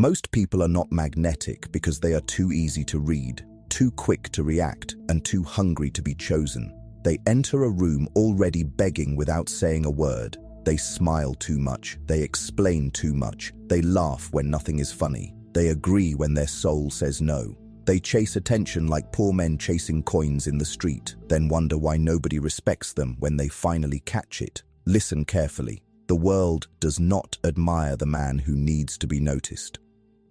Most people are not magnetic because they are too easy to read, too quick to react, and too hungry to be chosen. They enter a room already begging without saying a word. They smile too much. They explain too much. They laugh when nothing is funny. They agree when their soul says no. They chase attention like poor men chasing coins in the street, then wonder why nobody respects them when they finally catch it. Listen carefully. The world does not admire the man who needs to be noticed.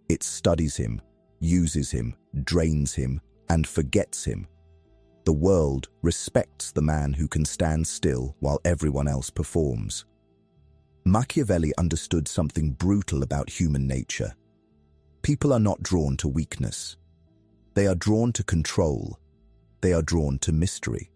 It studies him, uses him, drains him, and forgets him. The world respects the man who can stand still while everyone else performs. Machiavelli understood something brutal about human nature. People are not drawn to weakness. They are drawn to control. They are drawn to mystery.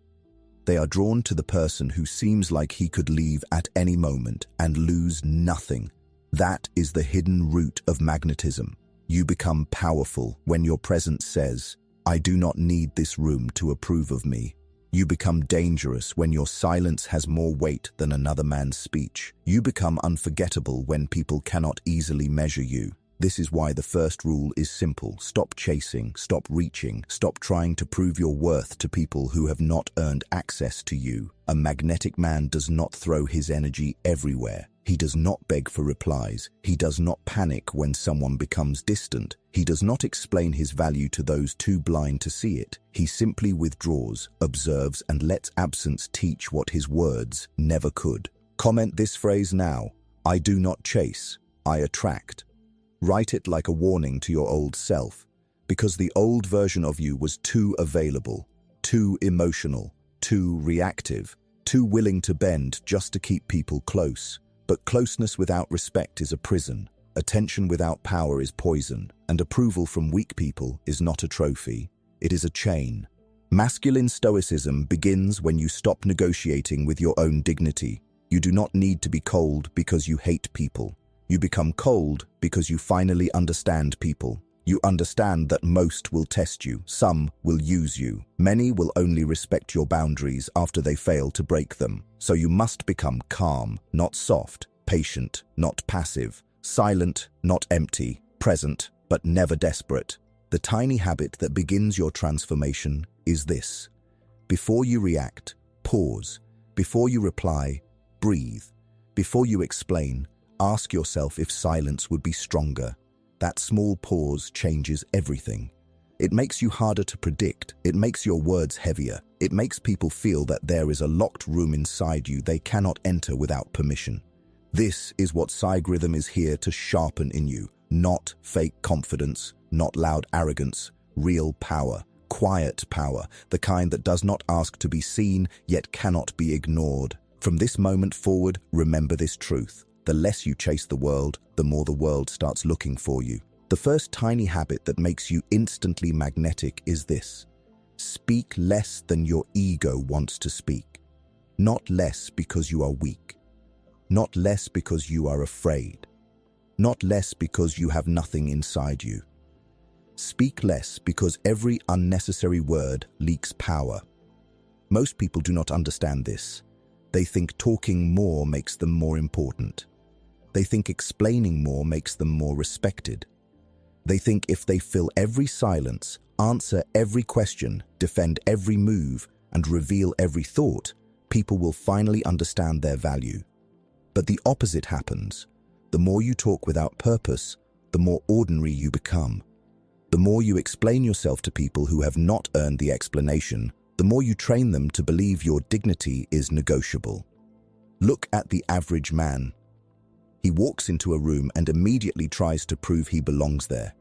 They are drawn to the person who seems like he could leave at any moment and lose nothing. That is the hidden root of magnetism. You become powerful when your presence says, "I do not need this room to approve of me." You become dangerous when your silence has more weight than another man's speech. You become unforgettable when people cannot easily measure you. This is why the first rule is simple. Stop chasing, stop reaching, stop trying to prove your worth to people who have not earned access to you. A magnetic man does not throw his energy everywhere. He does not beg for replies. He does not panic when someone becomes distant. He does not explain his value to those too blind to see it. He simply withdraws, observes, and lets absence teach what his words never could. Comment this phrase now. I do not chase, I attract. Write it like a warning to your old self, because the old version of you was too available, too emotional, too reactive, too willing to bend just to keep people close. But closeness without respect is a prison, attention without power is poison, and approval from weak people is not a trophy, it is a chain. Masculine stoicism begins when you stop negotiating with your own dignity. You do not need to be cold because you hate people. You become cold because you finally understand people. You understand that most will test you, some will use you. Many will only respect your boundaries after they fail to break them. So you must become calm, not soft, patient, not passive, silent, not empty, present, but never desperate. The tiny habit that begins your transformation is this. Before you react, pause. Before you reply, breathe. Before you explain, ask yourself if silence would be stronger. That small pause changes everything. It makes you harder to predict. It makes your words heavier. It makes people feel that there is a locked room inside you they cannot enter without permission. This is what Stoicism is here to sharpen in you. Not fake confidence, not loud arrogance, real power, quiet power, the kind that does not ask to be seen yet cannot be ignored. From this moment forward, remember this truth. The less you chase the world, the more the world starts looking for you. The first tiny habit that makes you instantly magnetic is this. Speak less than your ego wants to speak. Not less because you are weak. Not less because you are afraid. Not less because you have nothing inside you. Speak less because every unnecessary word leaks power. Most people do not understand this. They think talking more makes them more important. They think explaining more makes them more respected. They think if they fill every silence, answer every question, defend every move, and reveal every thought, people will finally understand their value. But the opposite happens. The more you talk without purpose, the more ordinary you become. The more you explain yourself to people who have not earned the explanation, the more you train them to believe your dignity is negotiable. Look at the average man. He walks into a room and immediately tries to prove he belongs there.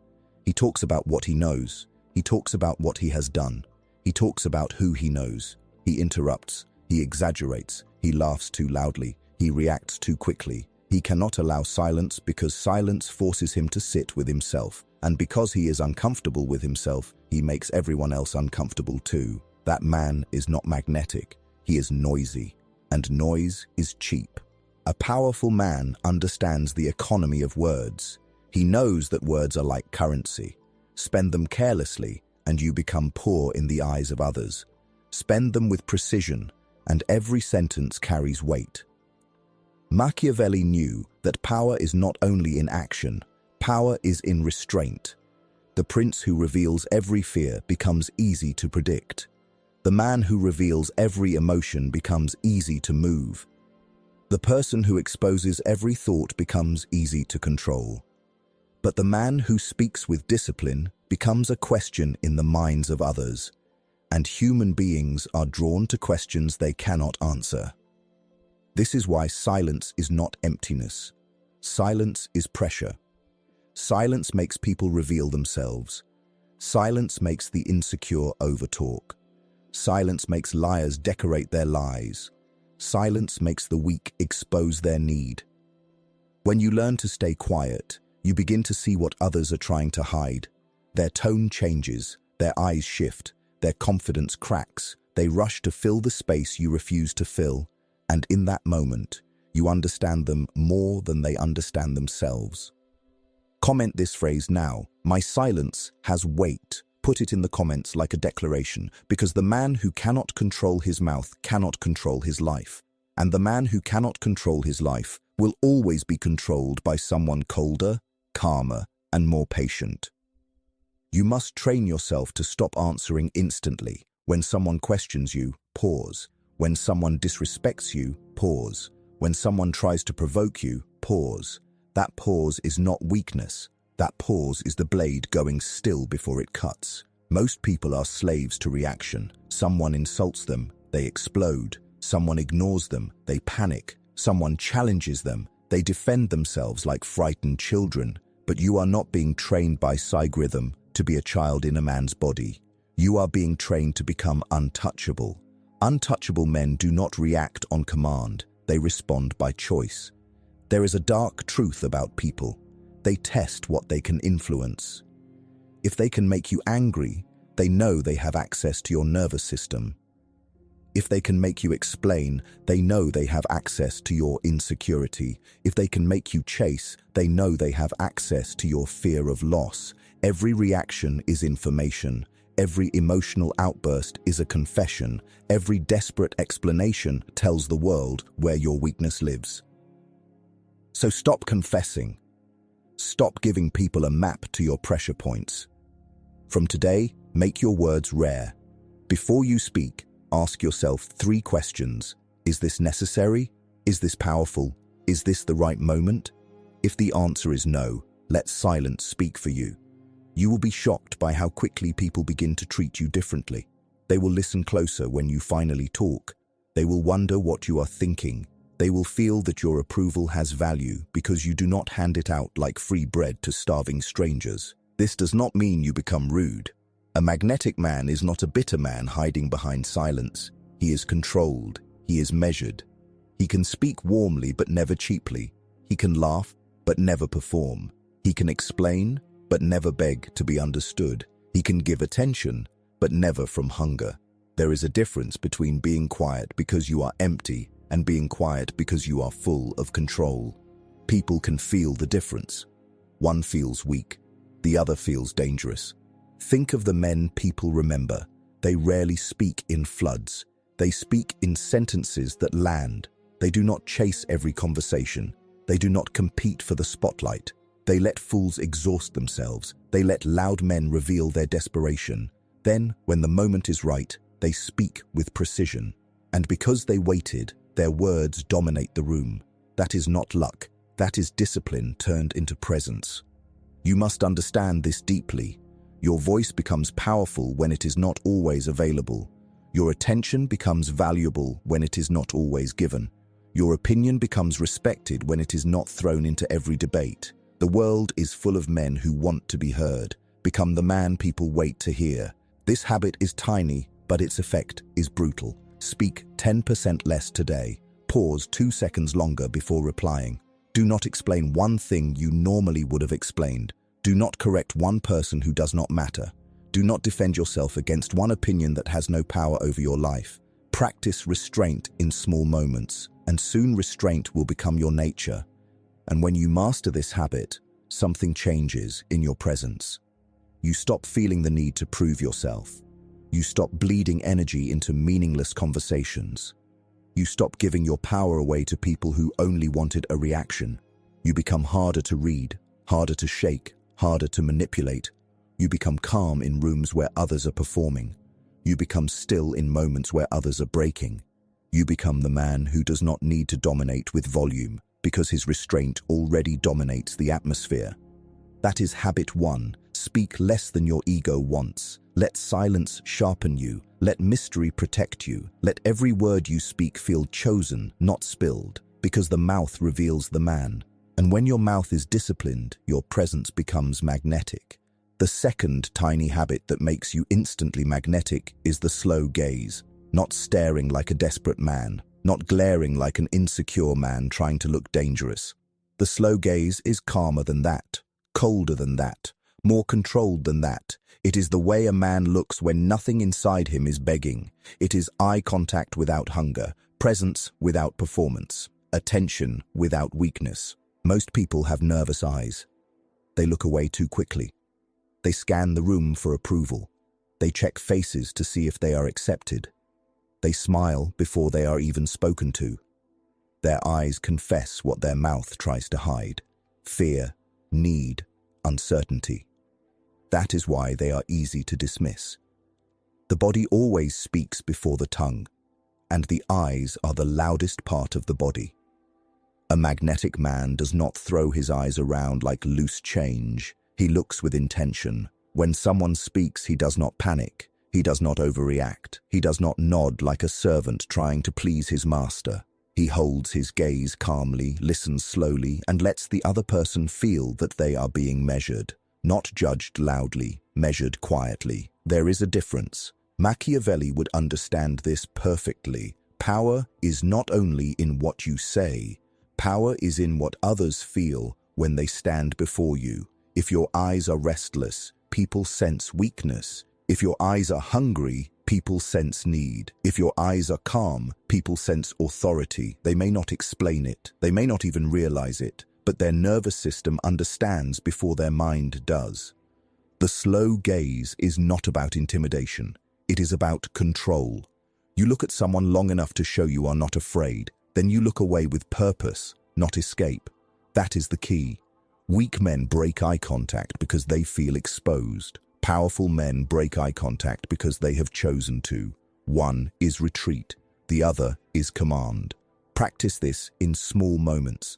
He talks about what he knows. He talks about what he has done. He talks about who he knows. He interrupts. He exaggerates. He laughs too loudly. He reacts too quickly. He cannot allow silence because silence forces him to sit with himself. And because he is uncomfortable with himself, he makes everyone else uncomfortable too. That man is not magnetic. He is noisy. And noise is cheap. A powerful man understands the economy of words. He knows that words are like currency. Spend them carelessly, and you become poor in the eyes of others. Spend them with precision, and every sentence carries weight. Machiavelli knew that power is not only in action, Power is in restraint. The prince who reveals every fear becomes easy to predict. The man who reveals every emotion becomes easy to move. The person who exposes every thought becomes easy to control. But the man who speaks with discipline becomes a question in the minds of others, and human beings are drawn to questions they cannot answer. This is why silence is not emptiness. Silence is pressure. Silence makes people reveal themselves. Silence makes the insecure overtalk. Silence makes liars decorate their lies. Silence makes the weak expose their need. When you learn to stay quiet, you begin to see what others are trying to hide. Their tone changes, their eyes shift, their confidence cracks. They rush to fill the space you refuse to fill, and in that moment, you understand them more than they understand themselves. Comment this phrase now: my silence has weight. Put it in the comments like a declaration, because the man who cannot control his mouth cannot control his life. And the man who cannot control his life will always be controlled by someone colder, calmer, and more patient. You must train yourself to stop answering instantly. When someone questions you, pause. When someone disrespects you, pause. When someone tries to provoke you, pause. That pause is not weakness. That pause is the blade going still before it cuts. Most people are slaves to reaction. Someone insults them, they explode. Someone ignores them, they panic. Someone challenges them, they defend themselves like frightened children. But you are not being trained by Stoicism to be a child in a man's body. You are being trained to become untouchable. Untouchable men do not react on command. They respond by choice. There is a dark truth about people. They test what they can influence. If they can make you angry, they know they have access to your nervous system. If they can make you explain, they know they have access to your insecurity. If they can make you chase, they know they have access to your fear of loss. Every reaction is information. Every emotional outburst is a confession. Every desperate explanation tells the world where your weakness lives. So stop confessing. Stop giving people a map to your pressure points. From today, make your words rare. Before you speak, ask yourself 3 questions. Is this necessary? Is this powerful? Is this the right moment? If the answer is no, let silence speak for you. You will be shocked by how quickly people begin to treat you differently. They will listen closer when you finally talk. They will wonder what you are thinking. They will feel that your approval has value because you do not hand it out like free bread to starving strangers. This does not mean you become rude. A magnetic man is not a bitter man hiding behind silence. He is controlled. He is measured. He can speak warmly but never cheaply. He can laugh but never perform. He can explain but never beg to be understood. He can give attention but never from hunger. There is a difference between being quiet because you are empty and being quiet because you are full of control. People can feel the difference. One feels weak, the other feels dangerous. Think of the men people remember. They rarely speak in floods. They speak in sentences that land. They do not chase every conversation. They do not compete for the spotlight. They let fools exhaust themselves. They let loud men reveal their desperation. Then, when the moment is right, they speak with precision. And because they waited, their words dominate the room. That is not luck. That is discipline turned into presence. You must understand this deeply. Your voice becomes powerful when it is not always available. Your attention becomes valuable when it is not always given. Your opinion becomes respected when it is not thrown into every debate. The world is full of men who want to be heard. Become the man people wait to hear. This habit is tiny, but its effect is brutal. Speak 10% less today. Pause 2 seconds longer before replying. Do not explain one thing you normally would have explained. Do not correct one person who does not matter. Do not defend yourself against one opinion that has no power over your life. Practice restraint in small moments, and soon restraint will become your nature. And when you master this habit, something changes in your presence. You stop feeling the need to prove yourself. You stop bleeding energy into meaningless conversations. You stop giving your power away to people who only wanted a reaction. You become harder to read, harder to shake, harder to manipulate. You become calm in rooms where others are performing. You become still in moments where others are breaking. You become the man who does not need to dominate with volume because his restraint already dominates the atmosphere. That is habit 1. Speak less than your ego wants. Let silence sharpen you. Let mystery protect you. Let every word you speak feel chosen, not spilled, because the mouth reveals the man. And when your mouth is disciplined, your presence becomes magnetic. The second tiny habit that makes you instantly magnetic is the slow gaze. Not staring like a desperate man, not glaring like an insecure man trying to look dangerous. The slow gaze is calmer than that, colder than that, more controlled than that. It is the way a man looks when nothing inside him is begging. It is eye contact without hunger, presence without performance, attention without weakness. Most people have nervous eyes. They look away too quickly. They scan the room for approval. They check faces to see if they are accepted. They smile before they are even spoken to. Their eyes confess what their mouth tries to hide: fear, need, uncertainty. That is why they are easy to dismiss. The body always speaks before the tongue, and the eyes are the loudest part of the body. A magnetic man does not throw his eyes around like loose change. He looks with intention. When someone speaks, he does not panic. He does not overreact. He does not nod like a servant trying to please his master. He holds his gaze calmly, listens slowly, and lets the other person feel that they are being measured. Not judged loudly, measured quietly. There is a difference. Machiavelli would understand this perfectly. Power is not only in what you say. Power is in what others feel when they stand before you. If your eyes are restless, people sense weakness. If your eyes are hungry, people sense need. If your eyes are calm, people sense authority. They may not explain it. They may not even realize it, but their nervous system understands before their mind does. The slow gaze is not about intimidation. It is about control. You look at someone long enough to show you are not afraid. Then you look away with purpose, not escape. That is the key. Weak men break eye contact because they feel exposed. Powerful men break eye contact because they have chosen to. One is retreat, the other is command. Practice this in small moments.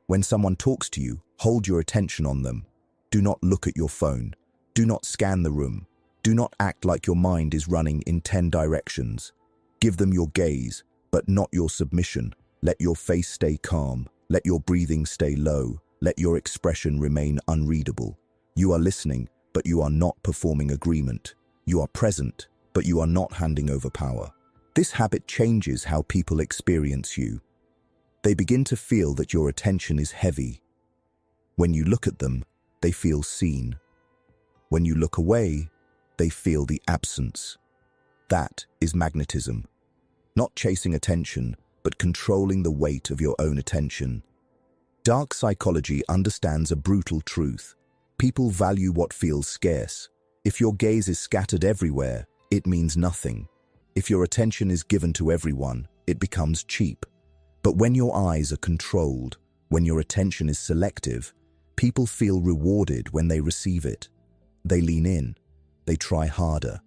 When someone talks to you, hold your attention on them. Do not look at your phone. Do not scan the room. Do not act like your mind is running in 10 directions. Give them your gaze, but not your submission. Let your face stay calm. Let your breathing stay low. Let your expression remain unreadable. You are listening, but you are not performing agreement. You are present, but you are not handing over power. This habit changes how people experience you. They begin to feel that your attention is heavy. When you look at them, they feel seen. When you look away, they feel the absence. That is magnetism. Not chasing attention, but controlling the weight of your own attention. Dark psychology understands a brutal truth. People value what feels scarce. If your gaze is scattered everywhere, it means nothing. If your attention is given to everyone, it becomes cheap. But when your eyes are controlled, when your attention is selective, people feel rewarded when they receive it. They lean in. They try harder.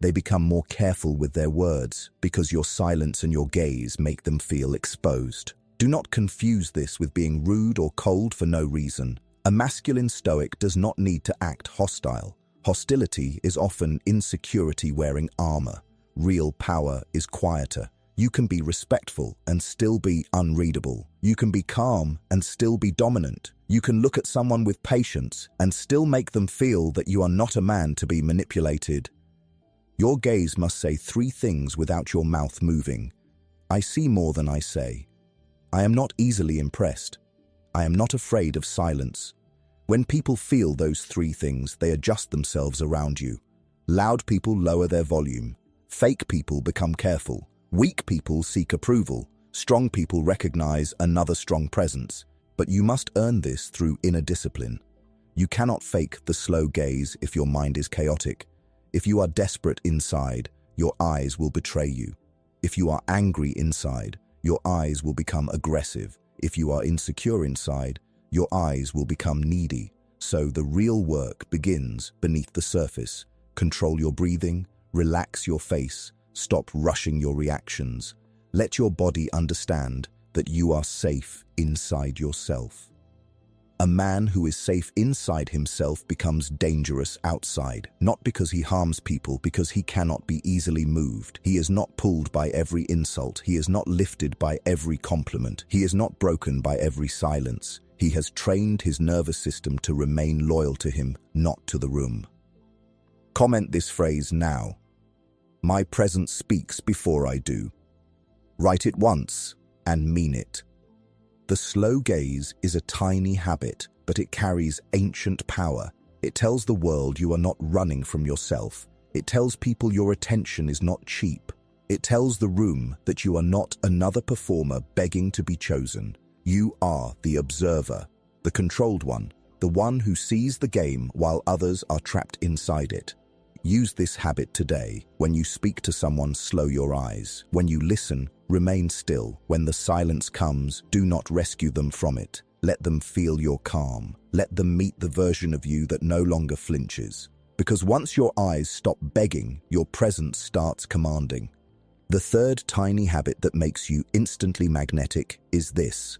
They become more careful with their words because your silence and your gaze make them feel exposed. Do not confuse this with being rude or cold for no reason. A masculine stoic does not need to act hostile. Hostility is often insecurity wearing armor. Real power is quieter. You can be respectful and still be unreadable. You can be calm and still be dominant. You can look at someone with patience and still make them feel that you are not a man to be manipulated. Your gaze must say 3 things without your mouth moving. I see more than I say. I am not easily impressed. I am not afraid of silence. When people feel those 3 things, they adjust themselves around you. Loud people lower their volume. Fake people become careful. Weak people seek approval. Strong people recognize another strong presence. But you must earn this through inner discipline. You cannot fake the slow gaze if your mind is chaotic. If you are desperate inside, your eyes will betray you. If you are angry inside, your eyes will become aggressive. If you are insecure inside, your eyes will become needy. So the real work begins beneath the surface. Control your breathing, relax your face, stop rushing your reactions. Let your body understand that you are safe inside yourself. A man who is safe inside himself becomes dangerous outside, not because he harms people, because he cannot be easily moved. He is not pulled by every insult. He is not lifted by every compliment. He is not broken by every silence. He has trained his nervous system to remain loyal to him, not to the room. Comment this phrase now. My presence speaks before I do. Write it once and mean it. The slow gaze is a tiny habit, but it carries ancient power. It tells the world you are not running from yourself. It tells people your attention is not cheap. It tells the room that you are not another performer begging to be chosen. You are the observer, the controlled one, the one who sees the game while others are trapped inside it. Use this habit today. When you speak to someone, slow your eyes. When you listen, remain still. When the silence comes, do not rescue them from it. Let them feel your calm. Let them meet the version of you that no longer flinches. Because once your eyes stop begging, your presence starts commanding. The third tiny habit that makes you instantly magnetic is this.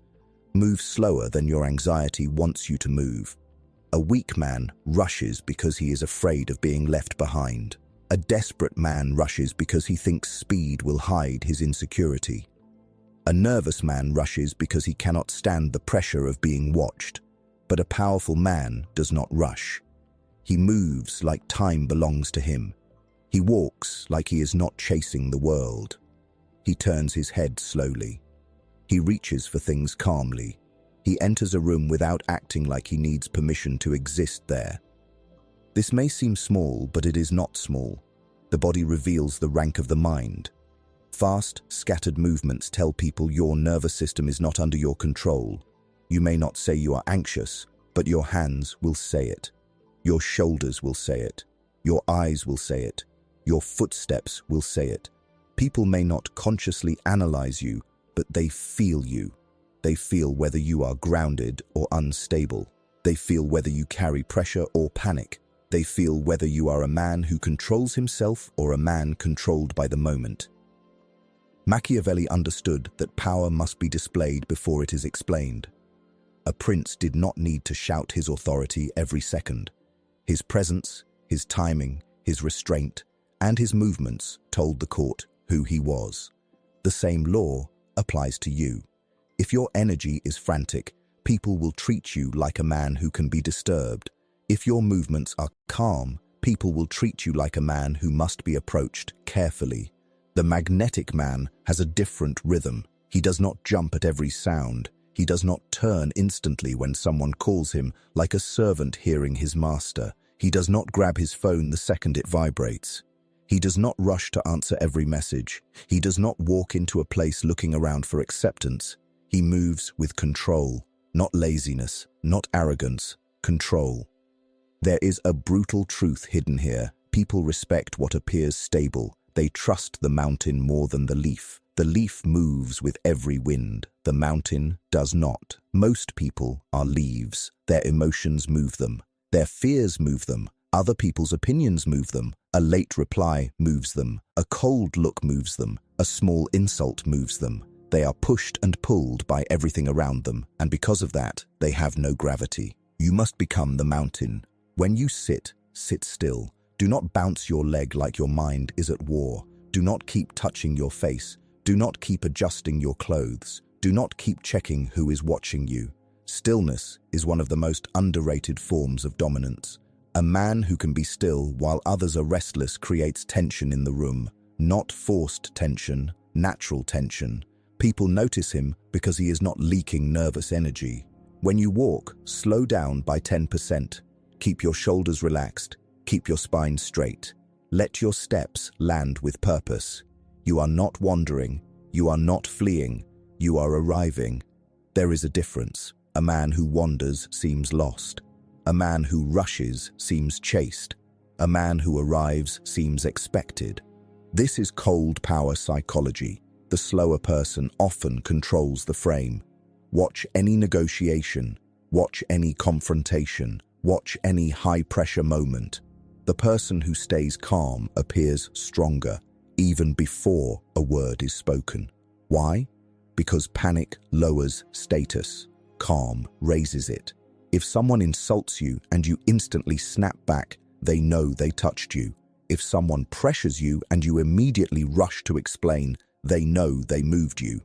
Move slower than your anxiety wants you to move. A weak man rushes because he is afraid of being left behind. A desperate man rushes because he thinks speed will hide his insecurity. A nervous man rushes because he cannot stand the pressure of being watched. But a powerful man does not rush. He moves like time belongs to him. He walks like he is not chasing the world. He turns his head slowly. He reaches for things calmly. He enters a room without acting like he needs permission to exist there. This may seem small, but it is not small. The body reveals the rank of the mind. Fast, scattered movements tell people your nervous system is not under your control. You may not say you are anxious, but your hands will say it. Your shoulders will say it. Your eyes will say it. Your footsteps will say it. People may not consciously analyze you, but they feel you. They feel whether you are grounded or unstable. They feel whether you carry pressure or panic. They feel whether you are a man who controls himself or a man controlled by the moment. Machiavelli understood that power must be displayed before it is explained. A prince did not need to shout his authority every second. His presence, his timing, his restraint, and his movements told the court who he was. The same law applies to you. If your energy is frantic, people will treat you like a man who can be disturbed. If your movements are calm, people will treat you like a man who must be approached carefully. The magnetic man has a different rhythm. He does not jump at every sound. He does not turn instantly when someone calls him, like a servant hearing his master. He does not grab his phone the second it vibrates. He does not rush to answer every message. He does not walk into a place looking around for acceptance. He moves with control, not laziness, not arrogance, control. There is a brutal truth hidden here. People respect what appears stable. They trust the mountain more than the leaf. The leaf moves with every wind. The mountain does not. Most people are leaves. Their emotions move them. Their fears move them. Other people's opinions move them. A late reply moves them. A cold look moves them. A small insult moves them. They are pushed and pulled by everything around them, and because of that, they have no gravity. You must become the mountain. When you sit, sit still. Do not bounce your leg like your mind is at war. Do not keep touching your face. Do not keep adjusting your clothes. Do not keep checking who is watching you. Stillness is one of the most underrated forms of dominance. A man who can be still while others are restless creates tension in the room. Not forced tension, natural tension. People notice him because he is not leaking nervous energy. When you walk, slow down by 10%. Keep your shoulders relaxed. Keep your spine straight. Let your steps land with purpose. You are not wandering. You are not fleeing. You are arriving. There is a difference. A man who wanders seems lost. A man who rushes seems chased. A man who arrives seems expected. This is cold power psychology. The slower person often controls the frame. Watch any negotiation. Watch any confrontation. Watch any high-pressure moment. The person who stays calm appears stronger, even before a word is spoken. Why? Because panic lowers status. Calm raises it. If someone insults you and you instantly snap back, they know they touched you. If someone pressures you and you immediately rush to explain, they know they moved you.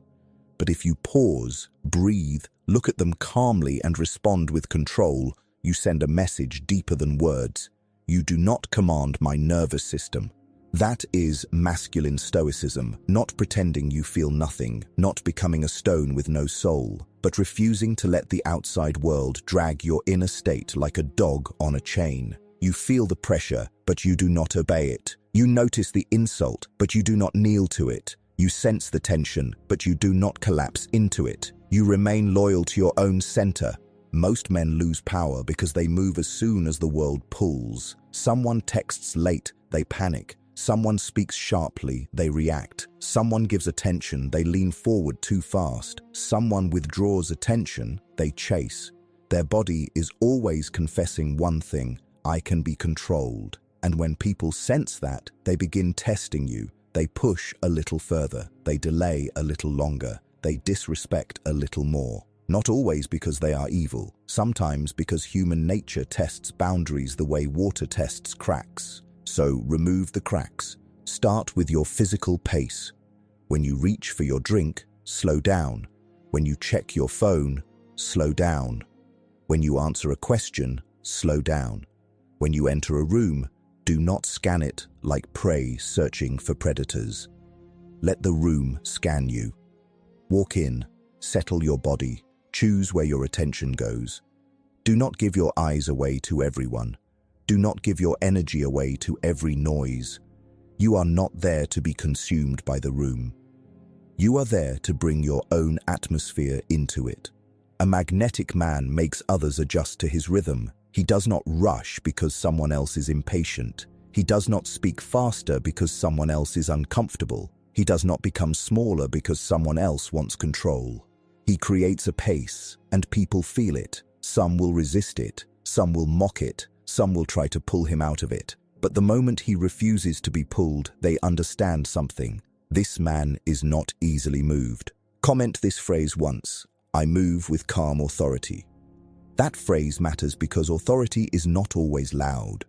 But if you pause, breathe, look at them calmly and respond with control, you send a message deeper than words. You do not command my nervous system. That is masculine stoicism, not pretending you feel nothing, not becoming a stone with no soul, but refusing to let the outside world drag your inner state like a dog on a chain. You feel the pressure, but you do not obey it. You notice the insult, but you do not kneel to it. You sense the tension, but you do not collapse into it. You remain loyal to your own center. Most men lose power because they move as soon as the world pulls. Someone texts late, they panic. Someone speaks sharply, they react. Someone gives attention, they lean forward too fast. Someone withdraws attention, they chase. Their body is always confessing one thing: I can be controlled. And when people sense that, they begin testing you. They push a little further, they delay a little longer, they disrespect a little more. Not always because they are evil, sometimes because human nature tests boundaries the way water tests cracks. So remove the cracks. Start with your physical pace. When you reach for your drink, slow down. When you check your phone, slow down. When you answer a question, slow down. When you enter a room, do not scan it like prey searching for predators. Let the room scan you. Walk in, settle your body, choose where your attention goes. Do not give your eyes away to everyone. Do not give your energy away to every noise. You are not there to be consumed by the room. You are there to bring your own atmosphere into it. A magnetic man makes others adjust to his rhythm. He does not rush because someone else is impatient. He does not speak faster because someone else is uncomfortable. He does not become smaller because someone else wants control. He creates a pace, and people feel it. Some will resist it, some will mock it, some will try to pull him out of it. But the moment he refuses to be pulled, they understand something. This man is not easily moved. Comment this phrase once: I move with calm authority. That phrase matters because authority is not always loud.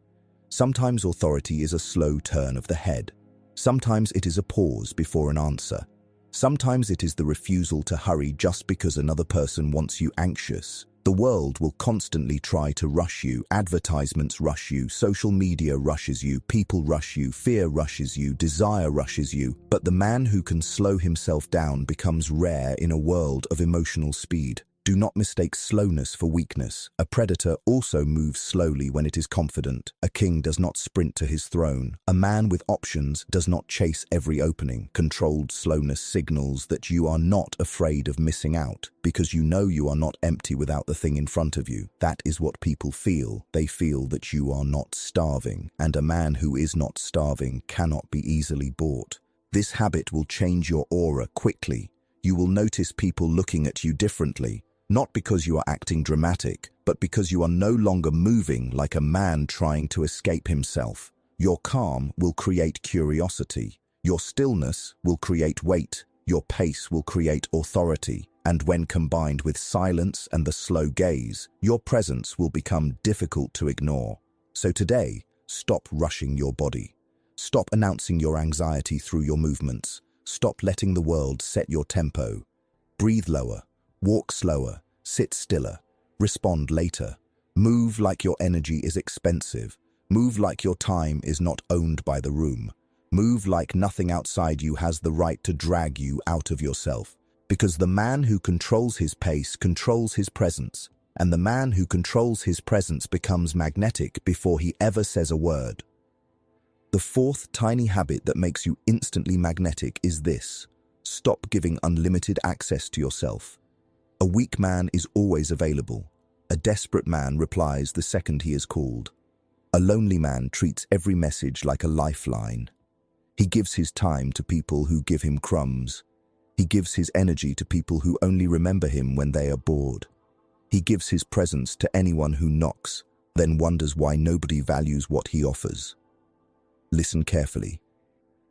Sometimes authority is a slow turn of the head. Sometimes it is a pause before an answer. Sometimes it is the refusal to hurry just because another person wants you anxious. The world will constantly try to rush you. Advertisements rush you, social media rushes you, people rush you, fear rushes you, desire rushes you. But the man who can slow himself down becomes rare in a world of emotional speed. Do not mistake slowness for weakness. A predator also moves slowly when it is confident. A king does not sprint to his throne. A man with options does not chase every opening. Controlled slowness signals that you are not afraid of missing out, because you know you are not empty without the thing in front of you. That is what people feel. They feel that you are not starving, and a man who is not starving cannot be easily bought. This habit will change your aura quickly. You will notice people looking at you differently. Not because you are acting dramatic, but because you are no longer moving like a man trying to escape himself. Your calm will create curiosity. Your stillness will create weight. Your pace will create authority. And when combined with silence and the slow gaze, your presence will become difficult to ignore. So today, stop rushing your body. Stop announcing your anxiety through your movements. Stop letting the world set your tempo. Breathe lower. Walk slower, sit stiller, respond later. Move like your energy is expensive. Move like your time is not owned by the room. Move like nothing outside you has the right to drag you out of yourself. Because the man who controls his pace controls his presence, and the man who controls his presence becomes magnetic before he ever says a word. The fourth tiny habit that makes you instantly magnetic is this: stop giving unlimited access to yourself. A weak man is always available. A desperate man replies the second he is called. A lonely man treats every message like a lifeline. He gives his time to people who give him crumbs. He gives his energy to people who only remember him when they are bored. He gives his presence to anyone who knocks, then wonders why nobody values what he offers. Listen carefully.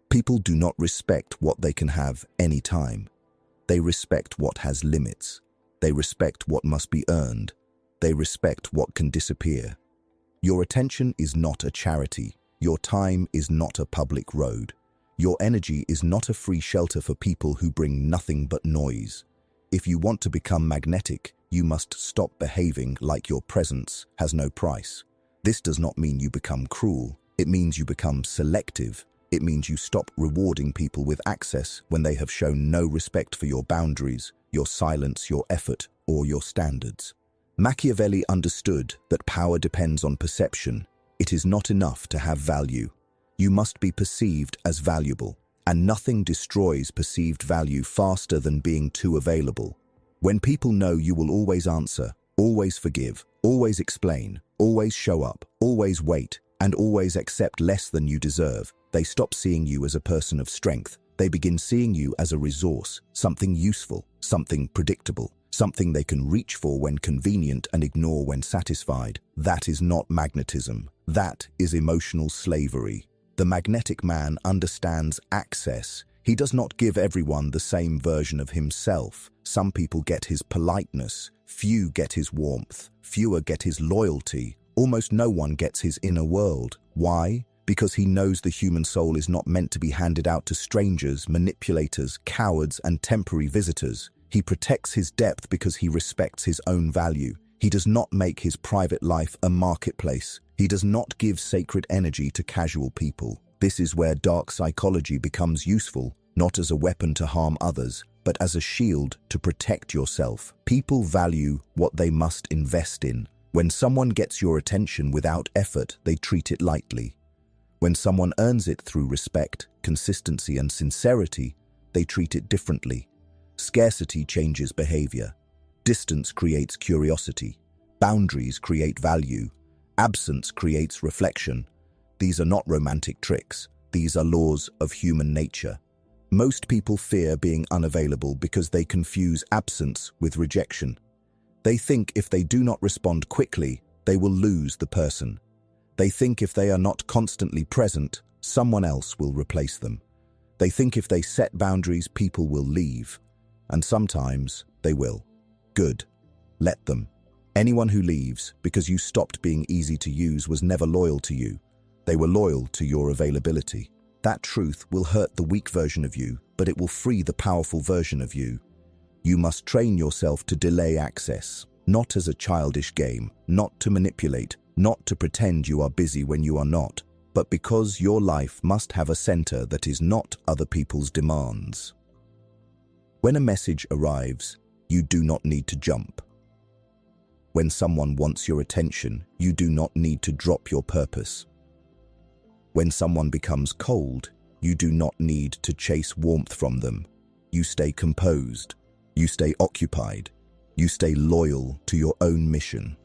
People do not respect what they can have any time. They respect what has limits. They respect what must be earned. They respect what can disappear. Your attention is not a charity. Your time is not a public road. Your energy is not a free shelter for people who bring nothing but noise. If you want to become magnetic, you must stop behaving like your presence has no price. This does not mean you become cruel. It means you become selective. It means you stop rewarding people with access when they have shown no respect for your boundaries, your silence, your effort, or your standards. Machiavelli understood that power depends on perception. It is not enough to have value. You must be perceived as valuable, and nothing destroys perceived value faster than being too available. When people know you will always answer, always forgive, always explain, always show up, always wait, and always accept less than you deserve, they stop seeing you as a person of strength. They begin seeing you as a resource, something useful, something predictable, something they can reach for when convenient and ignore when satisfied. That is not magnetism. That is emotional slavery. The magnetic man understands access. He does not give everyone the same version of himself. Some people get his politeness, few get his warmth, fewer get his loyalty. Almost no one gets his inner world. Why? Because he knows the human soul is not meant to be handed out to strangers, manipulators, cowards, and temporary visitors. He protects his depth because he respects his own value. He does not make his private life a marketplace. He does not give sacred energy to casual people. This is where dark psychology becomes useful, not as a weapon to harm others, but as a shield to protect yourself. People value what they must invest in. When someone gets your attention without effort, they treat it lightly. When someone earns it through respect, consistency, and sincerity, they treat it differently. Scarcity changes behavior. Distance creates curiosity. Boundaries create value. Absence creates reflection. These are not romantic tricks. These are laws of human nature. Most people fear being unavailable because they confuse absence with rejection. They think if they do not respond quickly, they will lose the person. They think if they are not constantly present, someone else will replace them. They think if they set boundaries, people will leave. And sometimes they will. Good. Let them. Anyone who leaves because you stopped being easy to use was never loyal to you. They were loyal to your availability. That truth will hurt the weak version of you, but it will free the powerful version of you. You must train yourself to delay access, not as a childish game, not to manipulate, not to pretend you are busy when you are not, but because your life must have a center that is not other people's demands. When a message arrives, you do not need to jump. When someone wants your attention, you do not need to drop your purpose. When someone becomes cold, you do not need to chase warmth from them. You stay composed. You stay occupied. You stay loyal to your own mission.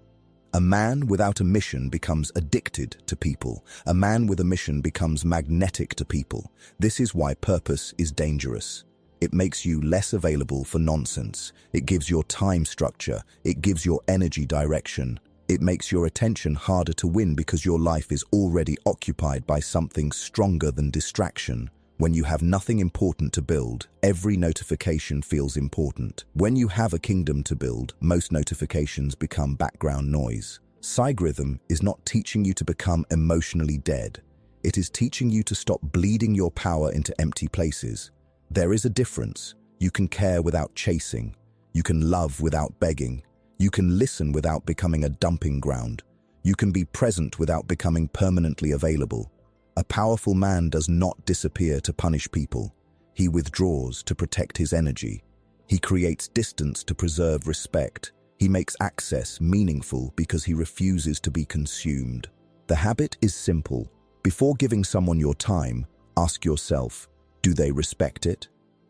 A man without a mission becomes addicted to people. A man with a mission becomes magnetic to people. This is why purpose is dangerous. It makes you less available for nonsense. It gives your time structure. It gives your energy direction. It makes your attention harder to win because your life is already occupied by something stronger than distraction. When you have nothing important to build, every notification feels important. When you have a kingdom to build, most notifications become background noise. Psygrism is not teaching you to become emotionally dead. It is teaching you to stop bleeding your power into empty places. There is a difference. You can care without chasing. You can love without begging. You can listen without becoming a dumping ground. You can be present without becoming permanently available. A powerful man does not disappear to punish people. He withdraws to protect his energy. He creates distance to preserve respect. He makes access meaningful because he refuses to be consumed. The habit is simple. Before giving someone your time, ask yourself, do they respect it?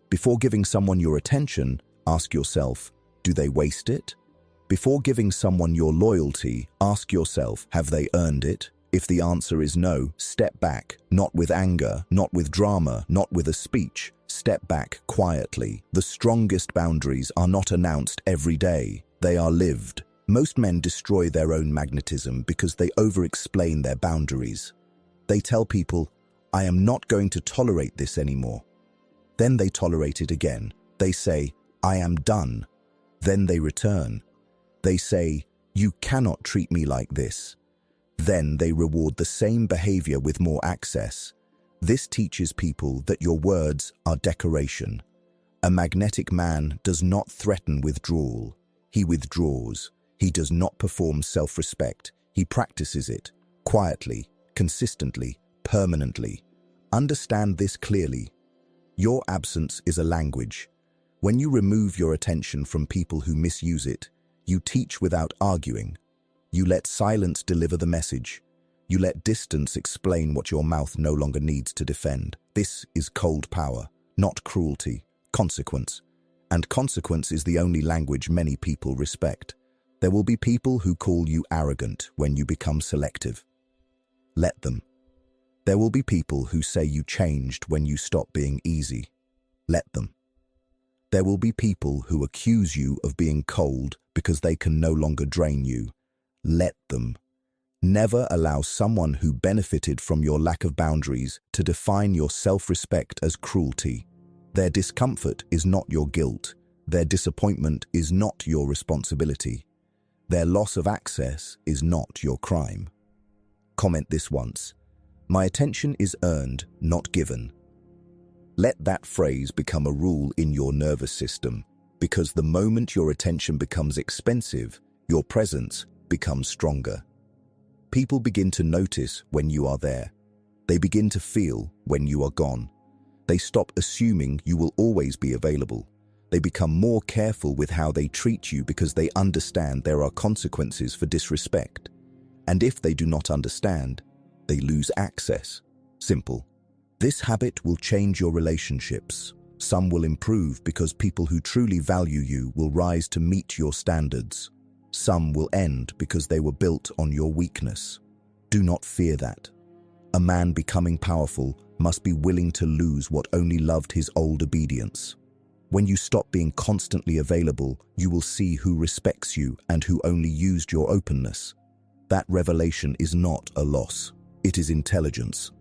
Before giving someone your attention, ask yourself, do they waste it? Before giving someone your loyalty, ask yourself, have they earned it? If the answer is no, step back, not with anger, not with drama, not with a speech. Step back quietly. The strongest boundaries are not announced every day. They are lived. Most men destroy their own magnetism because they over-explain their boundaries. They tell people, "I am not going to tolerate this anymore." Then they tolerate it again. They say, "I am done." Then they return. They say, "You cannot treat me like this." Then they reward the same behavior with more access. This teaches people that your words are decoration. A magnetic man does not threaten withdrawal. He withdraws. He does not perform self-respect. He practices it, quietly, consistently, permanently. Understand this clearly. Your absence is a language. When you remove your attention from people who misuse it, you teach without arguing. You let silence deliver the message. You let distance explain what your mouth no longer needs to defend. This is cold power, not cruelty, consequence. And consequence is the only language many people respect. There will be people who call you arrogant when you become selective. Let them. There will be people who say you changed when you stop being easy. Let them. There will be people who accuse you of being cold because they can no longer drain you. Let them. Never allow someone who benefited from your lack of boundaries to define your self-respect as cruelty. Their discomfort is not your guilt. Their disappointment is not your responsibility. Their loss of access is not your crime. Comment this once. My attention is earned, not given. Let that phrase become a rule in your nervous system, because the moment your attention becomes expensive, your presence becomes stronger. People begin to notice when you are there. They begin to feel when you are gone. They stop assuming you will always be available. They become more careful with how they treat you because they understand there are consequences for disrespect. And if they do not understand, they lose access. Simple. This habit will change your relationships. Some will improve because people who truly value you will rise to meet your standards. Some will end because they were built on your weakness. Do not fear that. A man becoming powerful must be willing to lose what only loved his old obedience. When you stop being constantly available, you will see who respects you and who only used your openness. That revelation is not a loss. It is intelligence.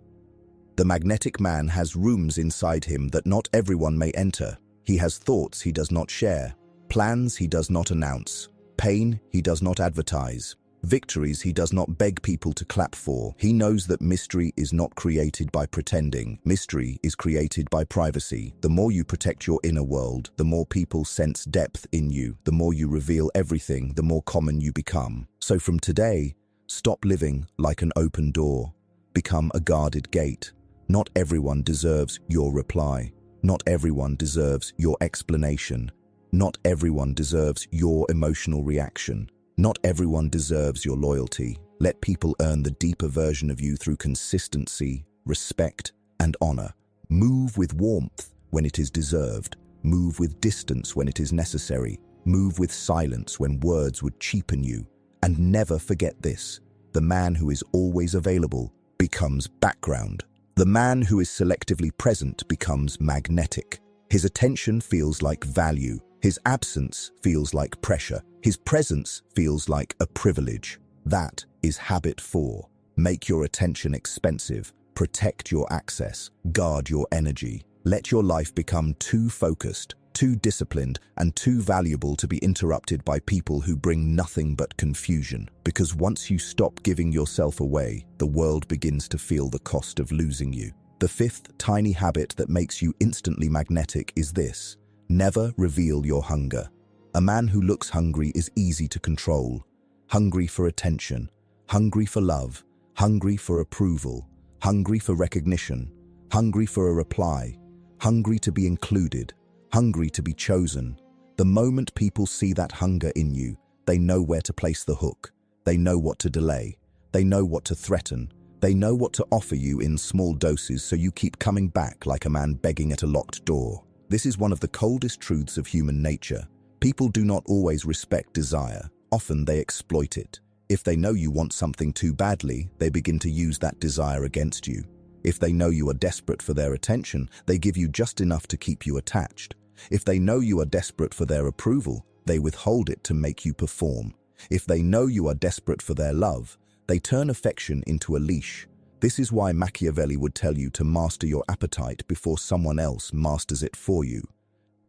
The magnetic man has rooms inside him that not everyone may enter. He has thoughts he does not share, plans he does not announce, pain he does not advertise, victories he does not beg people to clap for. He knows that mystery is not created by pretending. Mystery is created by privacy. The more you protect your inner world, the more people sense depth in you. The more you reveal everything, the more common you become. So from today, stop living like an open door. Become a guarded gate. Not everyone deserves your reply. Not everyone deserves your explanation. Not everyone deserves your emotional reaction. Not everyone deserves your loyalty. Let people earn the deeper version of you through consistency, respect, and honor. Move with warmth when it is deserved. Move with distance when it is necessary. Move with silence when words would cheapen you. And never forget this: the man who is always available becomes background. The man who is selectively present becomes magnetic. His attention feels like value. His absence feels like pressure. His presence feels like a privilege. That is habit 4. Make your attention expensive. Protect your access. Guard your energy. Let your life become too focused, too disciplined, and too valuable to be interrupted by people who bring nothing but confusion. Because once you stop giving yourself away, the world begins to feel the cost of losing you. The 5th tiny habit that makes you instantly magnetic is this: never reveal your hunger. A man who looks hungry is easy to control. Hungry for attention, hungry for love, hungry for approval, hungry for recognition, hungry for a reply, hungry to be included, hungry to be chosen. The moment people see that hunger in you, they know where to place the hook. They know what to delay. They know what to threaten. They know what to offer you in small doses so you keep coming back like a man begging at a locked door. This is one of the coldest truths of human nature. People do not always respect desire. Often they exploit it. If they know you want something too badly, they begin to use that desire against you. If they know you are desperate for their attention, they give you just enough to keep you attached. If they know you are desperate for their approval, they withhold it to make you perform. If they know you are desperate for their love, they turn affection into a leash. This is why Machiavelli would tell you to master your appetite before someone else masters it for you.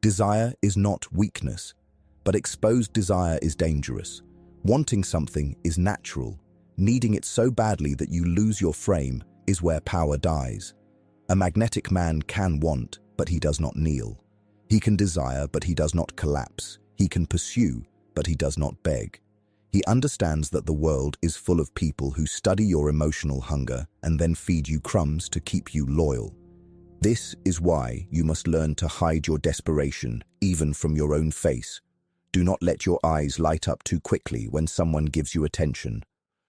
Desire is not weakness, but exposed desire is dangerous. Wanting something is natural. Needing it so badly that you lose your frame is where power dies. A magnetic man can want, but he does not kneel. He can desire, but he does not collapse. He can pursue, but he does not beg. He understands that the world is full of people who study your emotional hunger and then feed you crumbs to keep you loyal. This is why you must learn to hide your desperation, even from your own face. Do not let your eyes light up too quickly when someone gives you attention.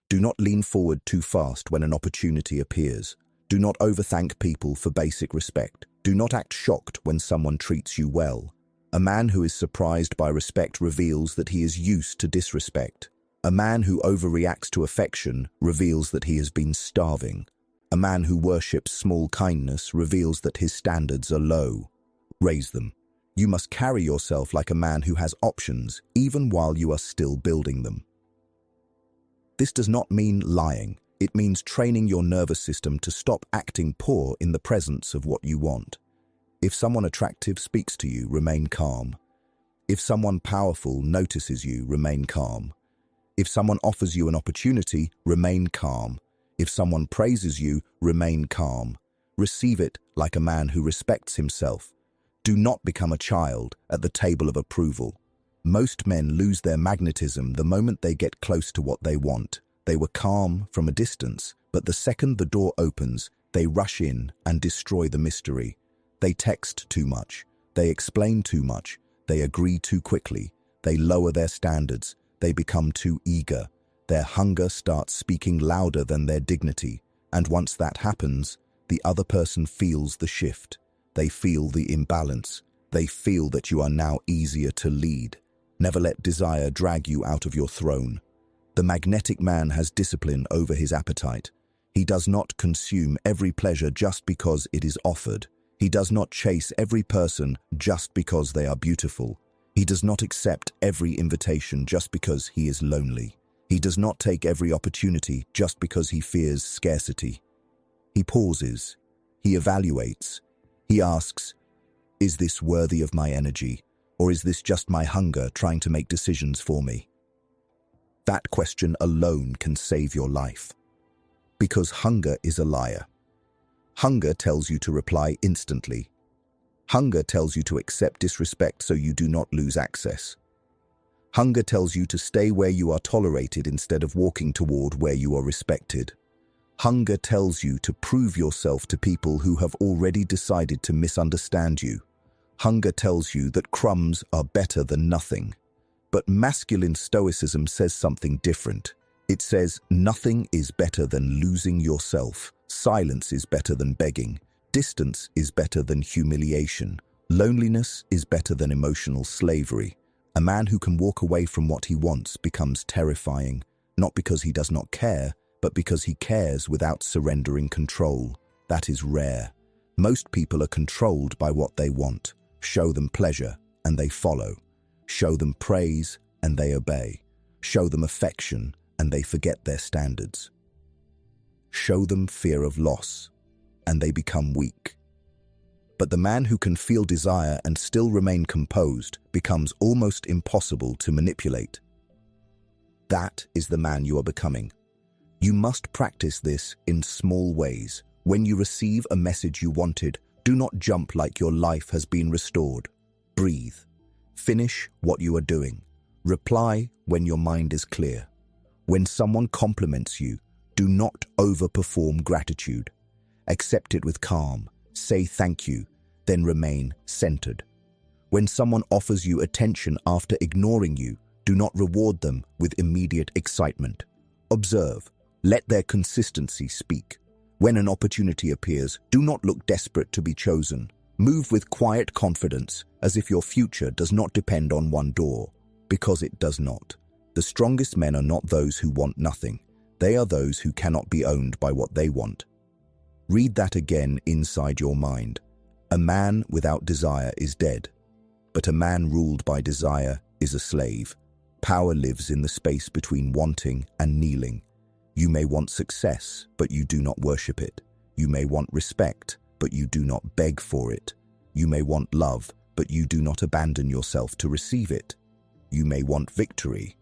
Do not lean forward too fast when an opportunity appears. Do not overthank people for basic respect. Do not act shocked when someone treats you well. A man who is surprised by respect reveals that he is used to disrespect. A man who overreacts to affection reveals that he has been starving. A man who worships small kindness reveals that his standards are low. Raise them. You must carry yourself like a man who has options, even while you are still building them. This does not mean lying. It means training your nervous system to stop acting poor in the presence of what you want. If someone attractive speaks to you, remain calm. If someone powerful notices you, remain calm. If someone offers you an opportunity, remain calm. If someone praises you, remain calm. Receive it like a man who respects himself. Do not become a child at the table of approval. Most men lose their magnetism the moment they get close to what they want. They were calm from a distance, but the second the door opens, they rush in and destroy the mystery. They text too much. They explain too much. They agree too quickly. They lower their standards. They become too eager. Their hunger starts speaking louder than their dignity. And once that happens, the other person feels the shift. They feel the imbalance. They feel that you are now easier to lead. Never let desire drag you out of your throne. The magnetic man has discipline over his appetite. He does not consume every pleasure just because it is offered. He does not chase every person just because they are beautiful. He does not accept every invitation just because he is lonely. He does not take every opportunity just because he fears scarcity. He pauses. He evaluates. He asks, is this worthy of my energy, or is this just my hunger trying to make decisions for me? That question alone can save your life. Because hunger is a liar. Hunger tells you to reply instantly. Hunger tells you to accept disrespect so you do not lose access. Hunger tells you to stay where you are tolerated instead of walking toward where you are respected. Hunger tells you to prove yourself to people who have already decided to misunderstand you. Hunger tells you that crumbs are better than nothing. But masculine stoicism says something different. It says nothing is better than losing yourself. Silence is better than begging. Distance is better than humiliation. Loneliness is better than emotional slavery. A man who can walk away from what he wants becomes terrifying, not because he does not care, but because he cares without surrendering control. That is rare. Most people are controlled by what they want. Show them pleasure, and they follow. Show them praise, and they obey. Show them affection, and they forget their standards. Show them fear of loss, and they become weak. But the man who can feel desire and still remain composed becomes almost impossible to manipulate. That is the man you are becoming. You must practice this in small ways. When you receive a message you wanted, do not jump like your life has been restored. Breathe. Finish what you are doing. Reply when your mind is clear. When someone compliments you, do not overperform gratitude. Accept it with calm. Say thank you, then remain centered. When someone offers you attention after ignoring you, do not reward them with immediate excitement. Observe. Let their consistency speak. When an opportunity appears, do not look desperate to be chosen. Move with quiet confidence, as if your future does not depend on one door, because it does not. The strongest men are not those who want nothing. They are those who cannot be owned by what they want. Read that again inside your mind. A man without desire is dead, but a man ruled by desire is a slave. Power lives in the space between wanting and kneeling. You may want success, but you do not worship it. You may want respect, but you do not beg for it. You may want love, but you do not abandon yourself to receive it. You may want victory,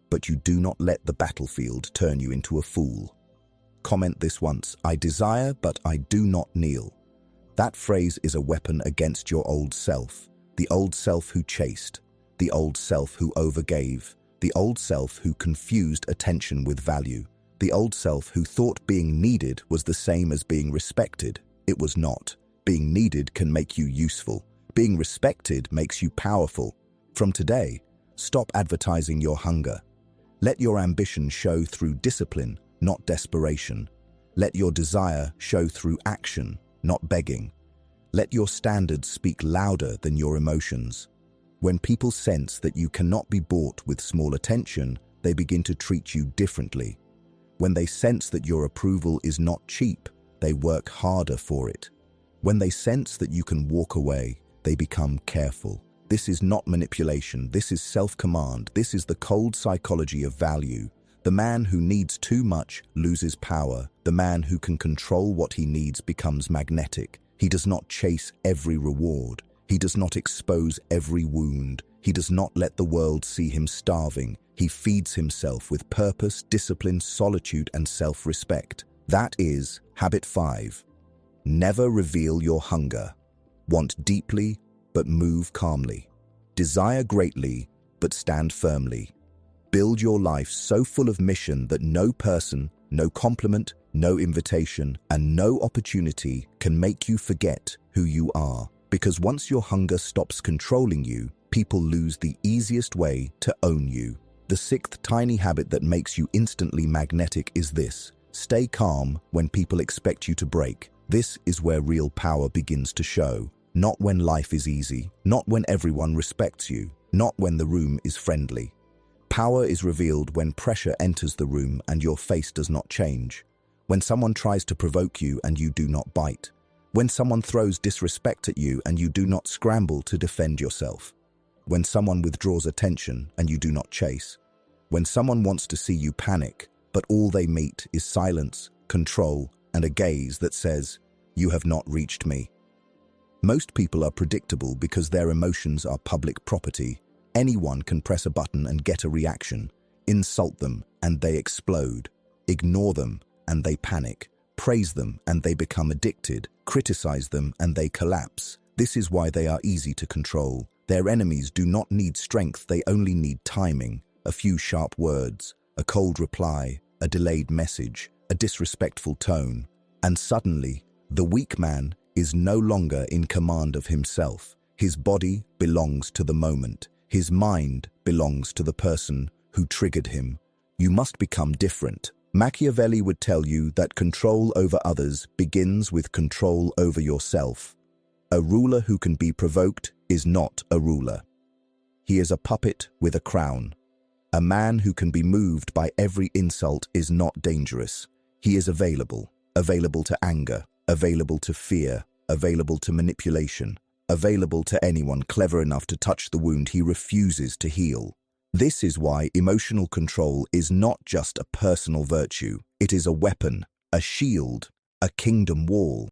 but you do not let the battlefield turn you into a fool. Comment this once: I desire, but I do not kneel. That phrase is a weapon against your old self, the old self who chased, the old self who overgave, the old self who confused attention with value, the old self who thought being needed was the same as being respected. It was not. Being needed can make you useful. Being respected makes you powerful. From today, stop advertising your hunger. Let your ambition show through discipline, not desperation. Let your desire show through action, not begging. Let your standards speak louder than your emotions. When people sense that you cannot be bought with small attention, they begin to treat you differently. When they sense that your approval is not cheap, they work harder for it. When they sense that you can walk away, they become careful. This is not manipulation. This is self-command. This is the cold psychology of value. The man who needs too much loses power. The man who can control what he needs becomes magnetic. He does not chase every reward. He does not expose every wound. He does not let the world see him starving. He feeds himself with purpose, discipline, solitude, and self-respect. That is habit 5. Never reveal your hunger. Want deeply, but move calmly. Desire greatly, but stand firmly. Build your life so full of mission that no person, no compliment, no invitation, and no opportunity can make you forget who you are. Because once your hunger stops controlling you, people lose the easiest way to own you. The 6th tiny habit that makes you instantly magnetic is this: stay calm when people expect you to break. This is where real power begins to show. Not when life is easy, not when everyone respects you, not when the room is friendly. Power is revealed when pressure enters the room and your face does not change. When someone tries to provoke you and you do not bite. When someone throws disrespect at you and you do not scramble to defend yourself. When someone withdraws attention and you do not chase. When someone wants to see you panic, but all they meet is silence, control, and a gaze that says, "You have not reached me." Most people are predictable because their emotions are public property. Anyone can press a button and get a reaction. Insult them and they explode. Ignore them and they panic. Praise them and they become addicted. Criticize them and they collapse. This is why they are easy to control. Their enemies do not need strength, they only need timing. A few sharp words, a cold reply, a delayed message, a disrespectful tone. And suddenly, the weak man is no longer in command of himself. His body belongs to the moment. His mind belongs to the person who triggered him. You must become different. Machiavelli would tell you that control over others begins with control over yourself. A ruler who can be provoked is not a ruler. He is a puppet with a crown. A man who can be moved by every insult is not dangerous. He is available to anger, available to fear, available to manipulation, available to anyone clever enough to touch the wound he refuses to heal. This is why emotional control is not just a personal virtue. It is a weapon, a shield, a kingdom wall.